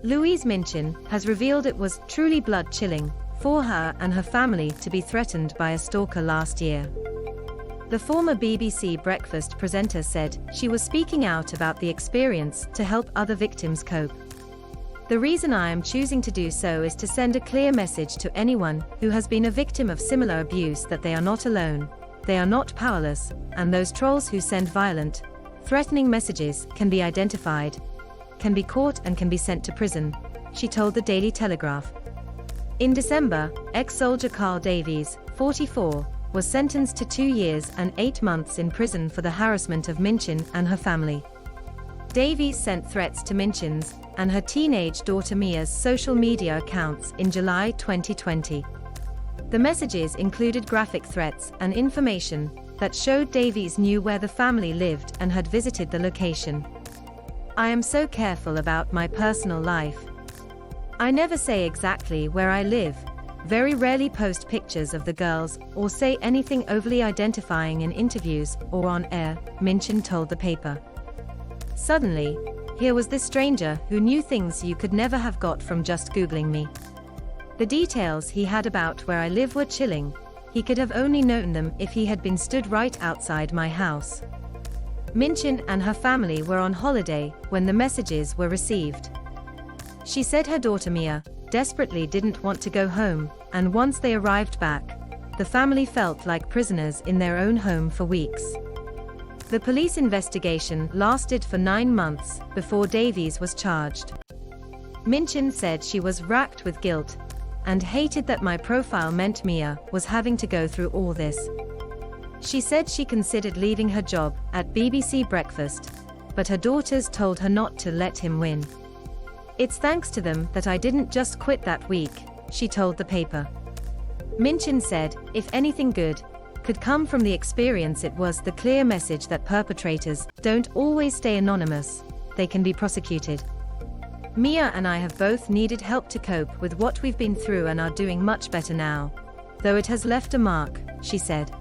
Louise Minchin has revealed it was truly blood-chilling for her and her family to be threatened by a stalker last year. The former BBC breakfast presenter said she was speaking out about the experience to help other victims cope. "The reason I am choosing to do so is to send a clear message to anyone who has been a victim of similar abuse that they are not alone, they are not powerless, and those trolls who send violent, threatening messages can be identified, can be caught and can be sent to prison," she told the Daily Telegraph. In December, ex-soldier Carl Davies, 44, was sentenced to 2 years and 8 months in prison for the harassment of Minchin and her family. Davies sent threats to Minchin's and her teenage daughter Mia's social media accounts in July 2020. The messages included graphic threats and information that showed Davies knew where the family lived and had visited the location. "I am so careful about my personal life. I never say exactly where I live, very rarely post pictures of the girls or say anything overly identifying in interviews or on air," Minchin told the paper. "Suddenly, here was this stranger who knew things you could never have got from just Googling me. The details he had about where I live were chilling. He could have only known them if he had been stood right outside my house." Minchin and her family were on holiday when the messages were received. She said her daughter Mia desperately didn't want to go home, and once they arrived back, the family felt like prisoners in their own home for weeks. The police investigation lasted for 9 months before Davies was charged. Minchin said she was racked with guilt and hated that my profile meant Mia was having to go through all this. She said she considered leaving her job at BBC Breakfast, but her daughters told her not to let him win. "It's thanks to them that I didn't just quit that week," she told the paper. Minchin said, if anything good could come from the experience, it was the clear message that perpetrators don't always stay anonymous, they can be prosecuted. "Mia and I have both needed help to cope with what we've been through and are doing much better now, though it has left a mark," she said.